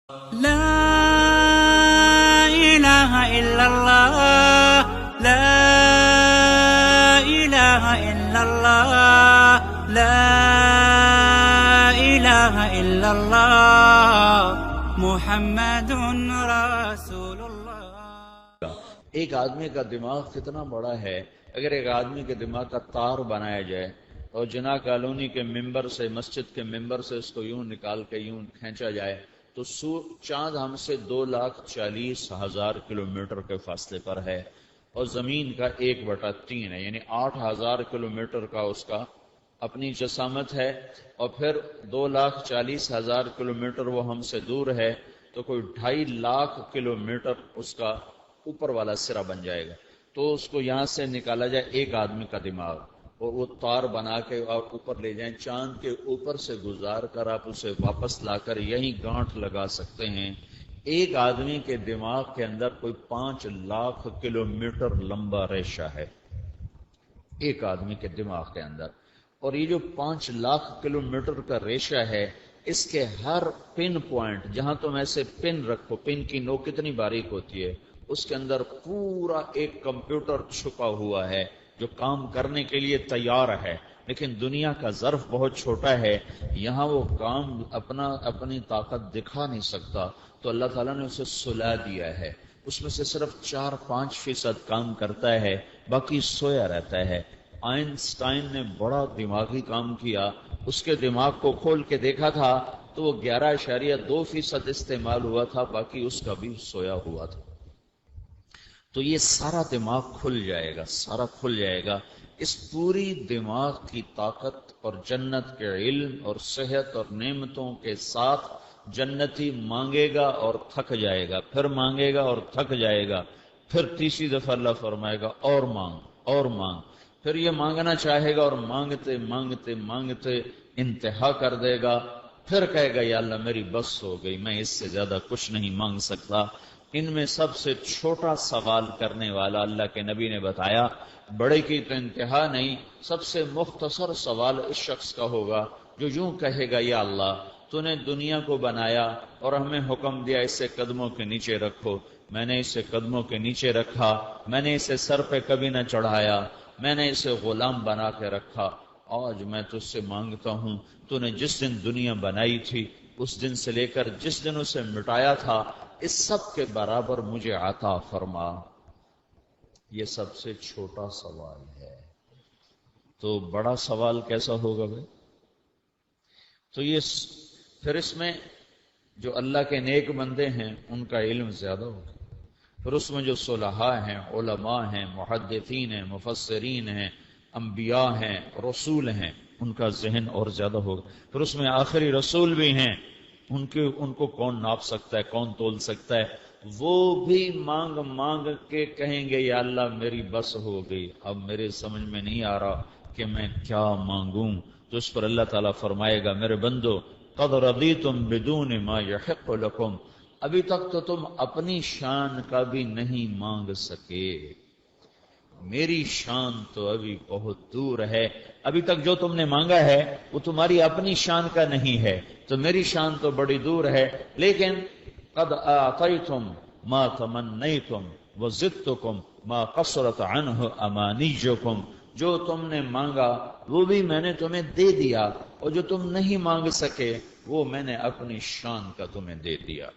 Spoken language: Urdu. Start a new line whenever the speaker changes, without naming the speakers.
لا إله إلا الله لا إله إلا الله لا إله إلا الله محمد رسول الله۔
ایک آدمی کا دماغ کتنا بڑا ہے، اگر ایک آدمی کے دماغ کا تار بنایا جائے اور جناح کالونی کے ممبر سے، مسجد کے ممبر سے اس کو یوں نکال کے یوں کھینچا جائے تو چاند ہم سے 2,40,000 کلومیٹر کے فاصلے پر ہے اور زمین کا 1/3 ہے، یعنی 8,000 کلومیٹر کا اس کا اپنی جسامت ہے، اور پھر 2,40,000 کلومیٹر وہ ہم سے دور ہے تو کوئی 2.5 لاکھ کلومیٹر اس کا اوپر والا سرا بن جائے گا۔ تو اس کو یہاں سے نکالا جائے ایک آدمی کا دماغ اور وہ تار بنا کے اور اوپر لے جائیں، چاند کے اوپر سے گزار کر آپ اسے واپس لا کر یہیں گانٹھ لگا سکتے ہیں۔ ایک آدمی کے دماغ کے اندر کوئی 5 لاکھ کلومیٹر لمبا ریشہ ہے ایک آدمی کے دماغ کے اندر، اور یہ جو 5 لاکھ کلومیٹر کا ریشہ ہے اس کے ہر پن پوائنٹ، جہاں تم ایسے پن رکھو، پن کی نوک کتنی باریک ہوتی ہے، اس کے اندر پورا ایک کمپیوٹر چھپا ہوا ہے جو کام کرنے کے لیے تیار ہے، لیکن دنیا کا ظرف بہت چھوٹا ہے، یہاں وہ کام اپنی طاقت دکھا نہیں سکتا، تو اللہ تعالیٰ نے اسے سلا دیا ہے، اس میں سے صرف 4-5% کام کرتا ہے، باقی سویا رہتا ہے۔ آئنسٹائن نے بڑا دماغی کام کیا، اس کے دماغ کو کھول کے دیکھا تھا تو وہ 11.2% استعمال ہوا تھا، باقی اس کا بھی سویا ہوا تھا۔ تو یہ سارا دماغ کھل جائے گا، سارا کھل جائے گا۔ اس پوری دماغ کی طاقت اور جنت کے علم اور صحت اور نعمتوں کے ساتھ جنتی مانگے گا اور تھک جائے گا، پھر مانگے گا اور تھک جائے گا، پھر تیسری دفعہ اللہ فرمائے گا اور مانگ اور مانگ، پھر یہ مانگنا چاہے گا اور مانگتے مانگتے مانگتے انتہا کر دے گا، پھر کہے گا یا اللہ میری بس ہو گئی، میں اس سے زیادہ کچھ نہیں مانگ سکتا۔ ان میں سب سے چھوٹا سوال کرنے والا اللہ کے نبی نے بتایا، بڑے کی تو انتہا نہیں، سب سے مختصر سوال اس شخص کا ہوگا جو یوں کہے گا یا اللہ تو نے دنیا کو بنایا اور ہمیں حکم دیا اسے قدموں کے نیچے رکھو، میں نے اسے قدموں کے نیچے رکھا، میں نے اسے سر پہ کبھی نہ چڑھایا، میں نے اسے غلام بنا کے رکھا، آج میں تجھ سے مانگتا ہوں تو نے جس دن دنیا بنائی تھی اس دن سے لے کر جس دن اسے مٹایا تھا اس سب کے برابر مجھے عطا فرما۔ یہ سب سے چھوٹا سوال ہے، تو بڑا سوال کیسا ہوگا بھائی؟ تو یہ پھر اس میں جو اللہ کے نیک بندے ہیں ان کا علم زیادہ ہوگا، پھر اس میں جو صلحاء ہیں، علماء ہیں، محدثین ہیں، مفسرین ہیں، انبیاء ہیں، رسول ہیں، ان کا ذہن اور زیادہ ہوگا، پھر اس میں آخری رسول بھی ہیں، ان کو کون ناپ سکتا ہے، کون تول سکتا ہے؟ وہ بھی مانگ مانگ کے کہیں گے یا اللہ میری بس ہو گئی، اب میرے سمجھ میں نہیں آ رہا کہ میں کیا مانگوں، تو اس پر اللہ تعالیٰ فرمائے گا میرے بندو قد رضیتم بدون ما یحق لکم، ابھی تک تو تم اپنی شان کا بھی نہیں مانگ سکے، میری شان تو ابھی بہت دور ہے، ابھی تک جو تم نے مانگا ہے وہ تمہاری اپنی شان کا نہیں ہے، تو میری شان تو بڑی دور ہے، لیکن قد آتیتم ما تمنیتم وزدتکم ما قصرت عنہ امانیکم، جو تم نے مانگا وہ بھی میں نے تمہیں دے دیا، اور جو تم نہیں مانگ سکے وہ میں نے اپنی شان کا تمہیں دے دیا۔